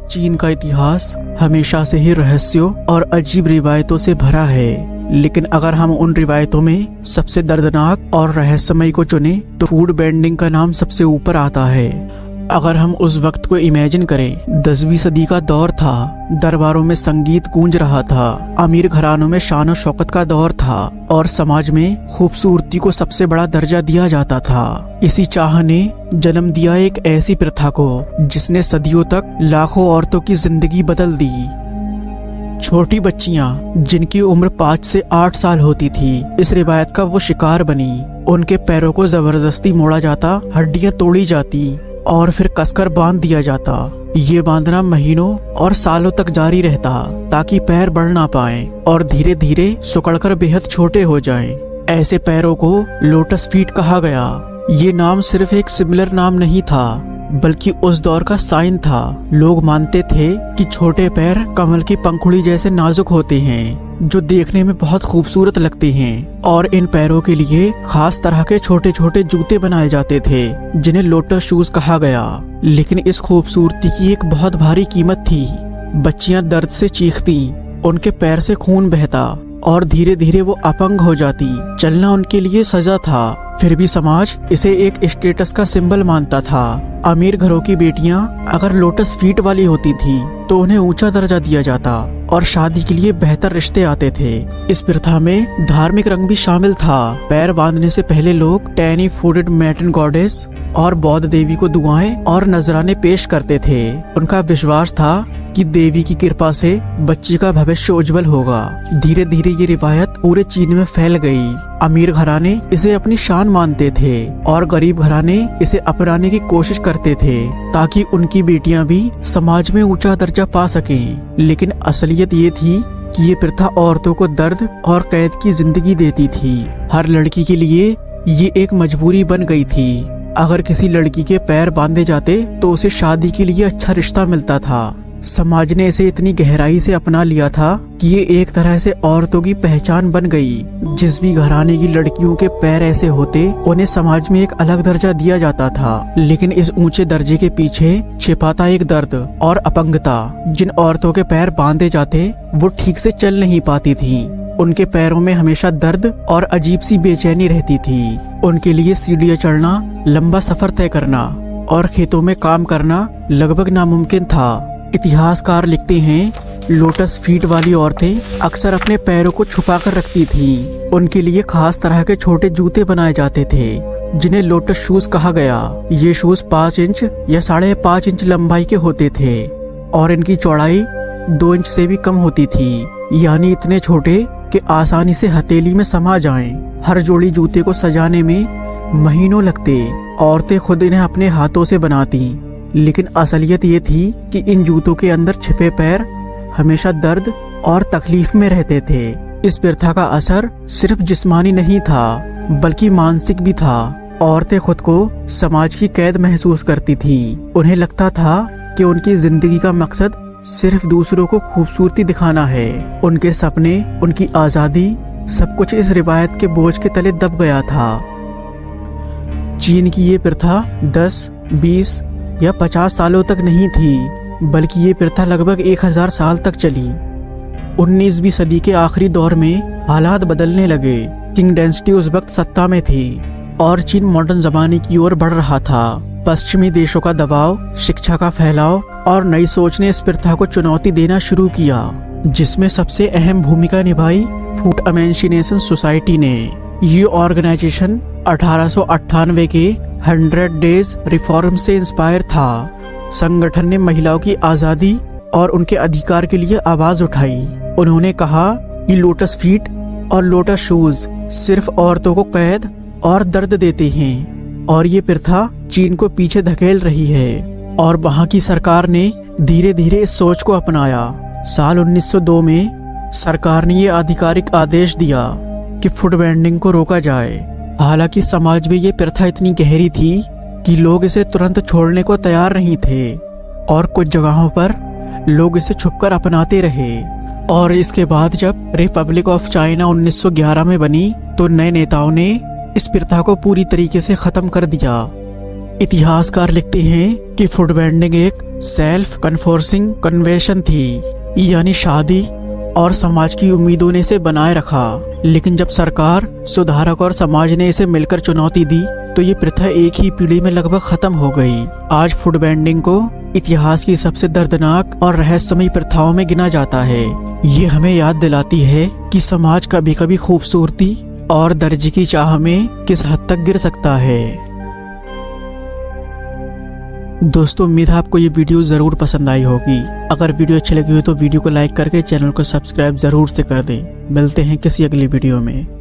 चीन का इतिहास हमेशा से ही रहस्यों और अजीब रिवायतों से भरा है, लेकिन अगर हम उन रिवायतों में सबसे दर्दनाक और रहस्यमय को चुने तो फूड बेंडिंग का नाम सबसे ऊपर आता है। अगर हम उस वक्त को इमेजिन करें, 10वीं सदी का दौर था, दरबारों में संगीत गूंज रहा था, अमीर घरानों में शान और शौकत का दौर था और समाज में खूबसूरती को सबसे बड़ा दर्जा दिया जाता था। इसी चाह ने जन्म दिया एक ऐसी प्रथा को जिसने सदियों तक लाखों औरतों की जिंदगी बदल दी। छोटी बच्चियां जिनकी उम्र 5 से 8 साल होती थी, इस रिवायत का वो शिकार बनी। उनके पैरों को जबरदस्ती मोड़ा जाता, हड्डियां तोड़ी जाती और फिर कसकर बांध दिया जाता। ये बांधना महीनों और सालों तक जारी रहता ताकि पैर बढ़ ना पाएं और धीरे धीरे सिकुड़कर बेहद छोटे हो जाएं। ऐसे पैरों को लोटस फीट कहा गया। ये नाम सिर्फ एक सिमिलर नाम नहीं था, बल्कि उस दौर का साइन था। लोग मानते थे कि छोटे पैर कमल की पंखुड़ी जैसे नाजुक होते हैं, जो देखने में बहुत खूबसूरत लगते हैं, और इन पैरों के लिए खास तरह के छोटे छोटे जूते बनाए जाते थे जिन्हें लोटस शूज कहा गया। लेकिन इस खूबसूरती की एक बहुत भारी कीमत थी। बच्चियां दर्द से चीखती, उनके पैर से खून बहता और धीरे धीरे वो अपंग हो जाती। चलना उनके लिए सजा था, फिर भी समाज इसे एक स्टेटस का सिंबल मानता था। अमीर घरों की बेटियां अगर लोटस फीट वाली होती थी तो उन्हें ऊंचा दर्जा दिया जाता और शादी के लिए बेहतर रिश्ते आते थे। इस प्रथा में धार्मिक रंग भी शामिल था। पैर बांधने से पहले लोग टैनी फूडेड मैटन गॉडेस और बौद्ध देवी को दुआएं और नजराने पेश करते थे। उनका विश्वास था कि देवी की कृपा से बच्ची का भविष्य उज्जवल होगा। धीरे धीरे ये रिवायत पूरे चीन में फैल गई। अमीर घराने इसे अपनी शान मानते थे और गरीब घराने इसे अपनाने की कोशिश करते थे ताकि उनकी बेटियां भी समाज में ऊंचा दर्जा पा सकें। लेकिन असलियत ये थी कि ये प्रथा औरतों को दर्द और कैद की जिंदगी देती थी। हर लड़की के लिए ये एक मजबूरी बन गई थी। अगर किसी लड़की के पैर बांधे जाते तो उसे शादी के लिए अच्छा रिश्ता मिलता था। समाज ने इसे इतनी गहराई से अपना लिया था कि ये एक तरह से औरतों की पहचान बन गई। जिस भी घराने की लड़कियों के पैर ऐसे होते, उन्हें समाज में एक अलग दर्जा दिया जाता था। लेकिन इस ऊंचे दर्जे के पीछे छिपाता एक दर्द और अपंगता। जिन औरतों के पैर बांधे जाते वो ठीक से चल नहीं पाती थी। उनके पैरों में हमेशा दर्द और अजीब सी बेचैनी रहती थी। उनके लिए सीढ़ियां चढ़ना, लंबा सफर तय करना और खेतों में काम करना लगभग नामुमकिन था। इतिहासकार लिखते हैं, लोटस फीट वाली औरतें अक्सर अपने पैरों को छुपा कर रखती थीं। उनके लिए खास तरह के छोटे जूते बनाए जाते थे जिन्हें लोटस शूज कहा गया। ये शूज 5 इंच या 5.5 इंच लंबाई के होते थे और इनकी चौड़ाई 2 इंच से भी कम होती थी, यानी इतने छोटे कि आसानी से हथेली में समा जाएं। हर जोड़ी जूते को सजाने में महीनों लगते। औरतें खुद इन्हें अपने हाथों से बनाती, लेकिन असलियत ये थी कि इन जूतों के अंदर छिपे पैर हमेशा दर्द और तकलीफ में रहते थे। इस प्रथा का असर सिर्फ जिस्मानी नहीं था बल्कि मानसिक भी था। औरतें खुद को समाज की कैद महसूस करती थीं। उन्हें लगता था कि उनकी जिंदगी का मकसद सिर्फ दूसरों को खूबसूरती दिखाना है। उनके सपने, उनकी आजादी, सब कुछ इस रिवायत के बोझ के तले दब गया था। चीन की ये प्रथा 10, 20 या 50 सालों तक नहीं थी, बल्कि ये प्रथा लगभग 1000 साल तक चली। 19वीं सदी के आखिरी दौर में हालात बदलने लगे। किंग डायनेस्टी उस वक्त सत्ता में थी और चीन मॉडर्न जमाने की ओर बढ़ रहा था। पश्चिमी देशों का दबाव, शिक्षा का फैलाव और नई सोच ने इस प्रथा को चुनौती देना शुरू किया, जिसमें सबसे अहम भूमिका निभाई फूड एमेंसिनेशन सोसाइटी ने। ये ऑर्गेनाइजेशन 1898 के 100 डेज रिफॉर्म से इंस्पायर था। संगठन ने महिलाओं की आजादी और उनके अधिकार के लिए आवाज उठाई। उन्होंने कहा कि लोटस फीट और लोटस शूज सिर्फ औरतों को कैद और दर्द देते हैं और ये प्रथा चीन को पीछे धकेल रही है। और वहाँ की सरकार ने धीरे धीरे इस सोच को अपनाया। साल 1902 में सरकार ने ये आधिकारिक आदेश दिया कि फूड बेंडिंग को रोका जाए। हालांकि समाज में ये प्रथा इतनी गहरी थी कि लोग इसे तुरंत छोड़ने को तैयार नहीं थे और कुछ जगहों पर लोग इसे छुपकर अपनाते रहे। और इसके बाद जब रिपब्लिक ऑफ चाइना 1911 में बनी तो नए नेताओं ने इस प्रथा को पूरी तरीके से खत्म कर दिया। इतिहासकार लिखते हैं कि फूड वेंडिंग एक सेल्फ कन्फोर्सिंग कन्वेंशन थी, यानी शादी और समाज की उम्मीदों ने इसे बनाए रखा। लेकिन जब सरकार, सुधारक और समाज ने इसे मिलकर चुनौती दी तो ये प्रथा एक ही पीढ़ी में लगभग खत्म हो गई। आज फूड वेंडिंग को इतिहास की सबसे दर्दनाक और रहस्यमयी प्रथाओं में गिना जाता है। ये हमें याद दिलाती है कि समाज कभी कभी खूबसूरती और दर्जे की चाह में किस हद तक गिर सकता है। दोस्तों, उम्मीद है आपको ये वीडियो जरूर पसंद आई होगी। अगर वीडियो अच्छी लगी हो तो वीडियो को लाइक करके चैनल को सब्सक्राइब जरूर से कर दें। मिलते हैं किसी अगली वीडियो में।